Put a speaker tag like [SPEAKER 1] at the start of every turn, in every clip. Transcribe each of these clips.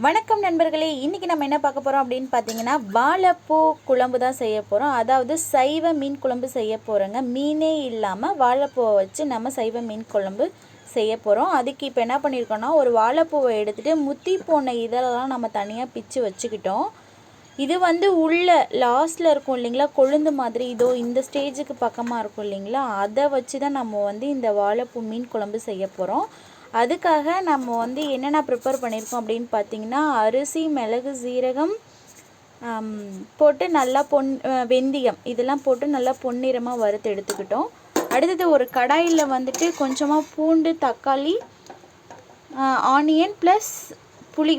[SPEAKER 1] வணக்கம் நண்பர்களே, இன்றைக்கி நம்ம என்ன பார்க்க போகிறோம் அப்படின்னு பார்த்தீங்கன்னா, வாழைப்பூ குழம்பு தான் செய்ய போகிறோம். அதாவது சைவ மீன் குழம்பு செய்ய போகிறோங்க. மீனே இல்லாமல் வாழைப்பூவை வச்சு நம்ம சைவ மீன் குழம்பு செய்ய போகிறோம். அதுக்கு இப்போ என்ன பண்ணியிருக்கோன்னா, ஒரு வாழைப்பூவை எடுத்துகிட்டு முத்தி போன இதெல்லாம் நம்ம தனியாக பிச்சு வச்சுக்கிட்டோம். இது உள்ள லாஸ்ட்டில் இருக்கும் இல்லைங்களா, கொழுந்து மாதிரி இதோ இந்த ஸ்டேஜுக்கு பக்கமாக இருக்கும் இல்லைங்களா, அதை வச்சு தான் நம்ம இந்த வாழைப்பூ மீன் குழம்பு செய்ய போகிறோம். அதுக்காக நம்ம என்னென்ன ப்ரிப்பேர் பண்ணியிருக்கோம் அப்படின்னு பார்த்தீங்கன்னா, அரிசி, மிளகு, சீரகம் போட்டு நல்லா வெந்தயம் இதெல்லாம் போட்டு நல்லா பொன்னிறமாக வறுத்து எடுத்துக்கிட்டோம். அடுத்தது ஒரு கடாயில் கொஞ்சமாக பூண்டு, தக்காளி, ஆனியன் ப்ளஸ் புளி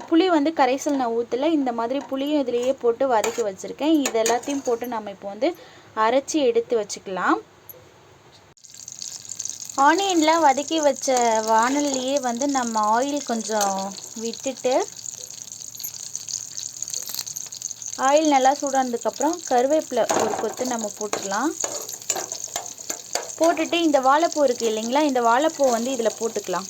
[SPEAKER 1] கரைசல் நான் ஊற்றலை. இந்த மாதிரி புளியும் இதிலேயே போட்டு வதக்கி வச்சுருக்கேன். இது எல்லாத்தையும் போட்டு நம்ம இப்போ அரைச்சி எடுத்து வச்சுக்கலாம். ஆனியன்லாம் வதக்கி வச்ச வானல்லையே நம்ம ஆயில் கொஞ்சம் விட்டுட்டு, ஆயில் நல்லா சூடானதுக்கப்புறம் கருவேப்பிலை ஒரு கொத்து நம்ம போட்டுக்கலாம். போட்டுட்டு இந்த வாழைப்பூ இருக்குது இல்லைங்களா, இந்த வாழைப்பூ இதில் போட்டுக்கலாம்.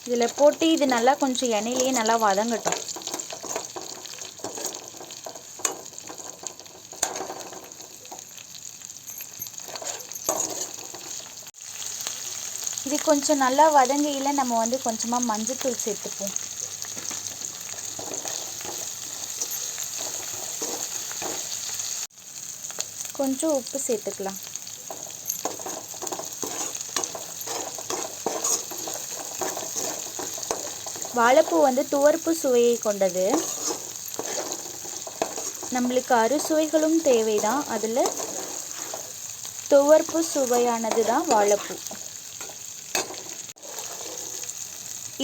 [SPEAKER 1] இதில் போட்டு இது நல்லா கொஞ்சம் எண்ணெயிலேயே நல்லா வதங்கட்டும். இது கொஞ்சம் நல்லா வதங்கையில் நம்ம கொஞ்சமாக மஞ்சள்தூள் சேர்த்துப்போம். கொஞ்சம் உப்பு சேர்த்துக்கலாம். வாழைப்பூ துவர்ப்பு சுவையை கொண்டது. நம்மளுக்கு அறுசுவைகளும் தேவைதான். அதில் துவர்ப்பு சுவையானது தான் வாழைப்பூ.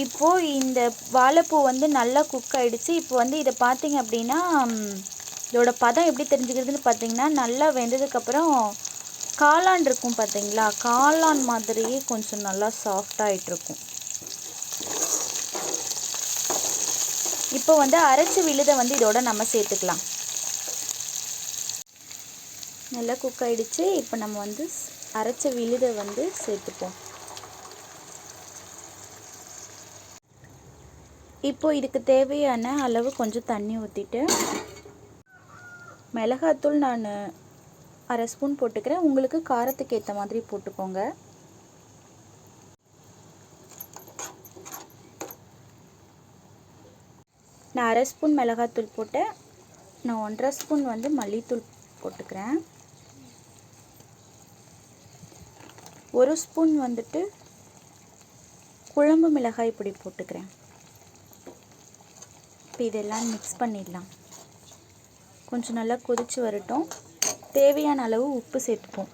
[SPEAKER 1] இப்போது இந்த வாழைப்பூ நல்லா குக் ஆகிடுச்சு. இப்போ இதை பார்த்திங்க அப்படின்னா, இதோட பதம் எப்படி தெரிஞ்சுக்கிறதுன்னு பார்த்தீங்கன்னா, நல்லா வெந்ததுக்கப்புறம் காளான் இருக்கும் பார்த்தீங்களா, காளான் மாதிரியே கொஞ்சம் நல்லா சாஃப்டாகிட்ருக்கும். இப்போ அரைச்சி விழுதை இதோட நம்ம சேர்த்துக்கலாம். நல்லா குக் ஆகிடுச்சு. இப்போ நம்ம அரைச்ச விழுதை சேர்த்துப்போம். இப்போது இதுக்கு தேவையான அளவு கொஞ்சம் தண்ணி ஊற்றிட்டு, மிளகாத்தூள் நான் 1/2 ஸ்பூன் போட்டுக்கிறேன். உங்களுக்கு காரத்துக்கு ஏற்ற மாதிரி போட்டுக்கோங்க. நான் 1/2 ஸ்பூன் மிளகாத்தூள் போட்டேன். நான் 1/2 ஸ்பூன் மல்லித்தூள் போட்டுக்கிறேன். 1 ஸ்பூன் குழம்பு மிளகாய் பொடி போட்டுக்கிறேன். இப்போ இதெல்லாம் மிக்ஸ் பண்ணிடலாம். கொஞ்சம் நல்லா கொதித்து வரட்டும். தேவையான அளவு உப்பு சேர்த்துப்போம்.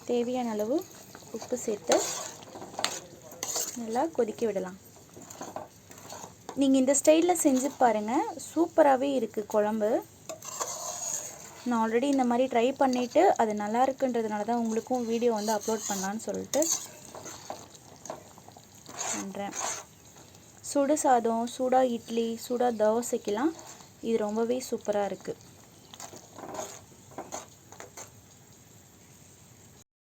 [SPEAKER 1] தேவையான அளவு உப்பு சேர்த்து நல்லா கொதிக்க விடலாம். நீங்கள் இந்த ஸ்டைலில் செஞ்சு பாருங்கள், சூப்பராகவே இருக்குது குழம்பு. நான் ஆல்ரெடி இந்த மாதிரி ட்ரை பண்ணிவிட்டு அது நல்லா இருக்குன்றதுனால தான் உங்களுக்கும் வீடியோ அப்லோட் பண்ணலான்னு சொல்லிட்டு பண்ணுறேன். சுடு சாதம், சூடாக இட்லி, சூடாக தோசைக்கெலாம் இது ரொம்பவே சூப்பராக இருக்குது.